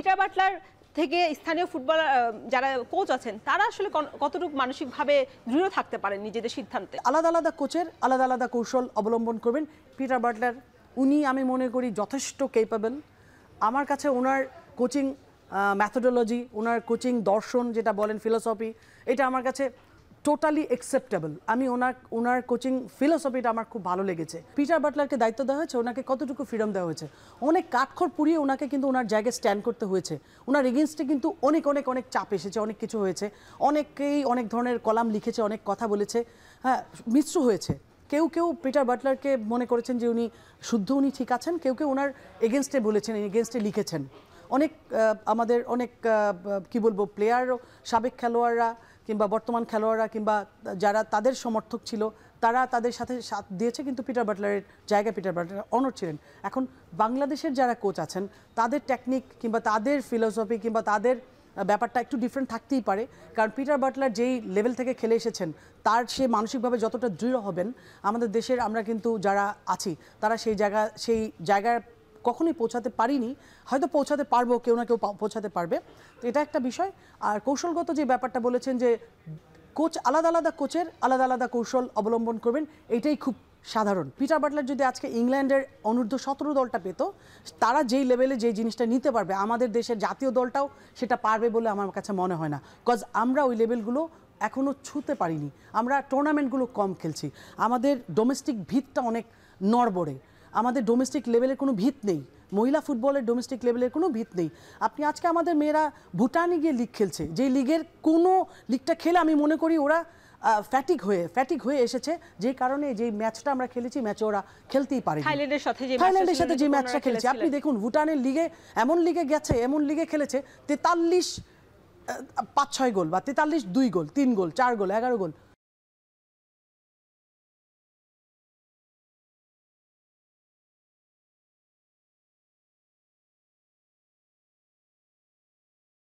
Peter Butler থেকে স্থানীয় footballer যারা কোচ আছেন তারা আসলে কতটুকু মানসিকভাবে দৃঢ় থাকতে পারেন নিজেদের সিদ্ধান্তে? আলাদা আলাদা কোচের আলাদা আলাদা কৌশল অবলম্বন করবেন। পিটার বাটলার উনি আমি মনে করি যথেষ্ট কেপেবল। আমার কাছে ওনার কোচিং ম্যাথোডোলজি, ওনার কোচিং দর্শন যেটা বলেন ফিলোসফি, এটা আমার কাছে টোটালি অ্যাকসেপ্টেবল। আমি ওনার কোচিং ফিলোসফিটা আমার খুব ভালো লেগেছে। পিটার বাটলারকে দায়িত্ব দেওয়া হয়েছে, ওনাকে কতটুকু ফ্রিডম দেওয়া হয়েছে। অনেক কাঠখড় পুড়িয়ে ওনাকে কিন্তু ওনার জায়গায় স্ট্যান্ড করতে হয়েছে। ওনার এগেনস্টে কিন্তু অনেক অনেক অনেক চাপ এসেছে, অনেক কিছু হয়েছে, অনেকেই অনেক ধরনের কলাম লিখেছে, অনেক কথা বলেছে, হ্যাঁ মিশ্র হয়েছে। কেউ কেউ পিটার বাটলারকে মনে করেছেন যে উনি শুদ্ধ, উনি ঠিক আছেন, কেউ কেউ ওনার এগেনস্টে বলেছেন, এগেনস্টে লিখেছেন। অনেক আমাদের অনেক কি বলবো প্লেয়ারও, সাবেক খেলোয়াড়রা কিংবা বর্তমান খেলোয়াড়রা কিংবা যারা তাদের সমর্থক ছিল তারা তাদের সাথে সাথ দিয়েছে, কিন্তু পিটার বাটলারের জায়গায় পিটার বাটলার অনড় ছিলেন। এখন বাংলাদেশের যারা কোচ আছেন তাদের টেকনিক কিংবা তাদের ফিলোসফি কিংবা তাদের ব্যাপারটা একটু ডিফারেন্ট থাকতেই পারে, কারণ পিটার বাটলার যেই লেভেল থেকে খেলে এসেছেন তার সে মানসিকভাবে যতটা দৃঢ় হবেন, আমাদের দেশের আমরা কিন্তু যারা আছি তারা সেই জায়গায় কখনোই পৌঁছাতে পারিনি, হয়তো পৌঁছাতে পারবো, কেউ না কেউ পৌঁছাতে পারবে। তো এটা একটা বিষয়। আর কৌশলগত যে ব্যাপারটা বলেছেন যে কোচ আলাদা আলাদা কোচের আলাদা আলাদা কৌশল অবলম্বন করবেন, এইটাই খুব সাধারণ। পিটার বাটলার যদি আজকে ইংল্যান্ডের অনূর্ধ্ব-17 দলটা পেত, তারা যেই লেভেলে যে জিনিসটা নিতে পারবে আমাদের দেশের জাতীয় দলটাও সেটা পারবে বলে আমার কাছে মনে হয় না। কজ আমরা ওই লেভেলগুলো এখনও ছুঁতে পারিনি, আমরা টুর্নামেন্টগুলো কম খেলছি, আমাদের ডোমেস্টিক ভিতটা অনেক নড়বড়ে, আমাদের ডোমেস্টিক লেভেলের কোনো ভিত নেই, মহিলা ফুটবলের ডোমেস্টিক লেভেলের কোনো ভিত নেই। আপনি আজকে আমাদের মেয়েরা ভুটানে গিয়ে লিগ খেলছে, যেই লিগের কোনো লিগটা খেলে আমি মনে করি ওরা ফ্যাটিক হয়ে এসেছে, যে কারণে যে ম্যাচটা আমরা খেলেছি ম্যাচে ওরা খেলতেই পারে। থাইল্যান্ডের সাথে যে ম্যাচটা খেলেছে আপনি দেখুন, ভুটানের লিগে এমন লিগে খেলেছে 43 5-6 গোল বা 43 2 গোল 3 গোল 4 গোল 11 গোল,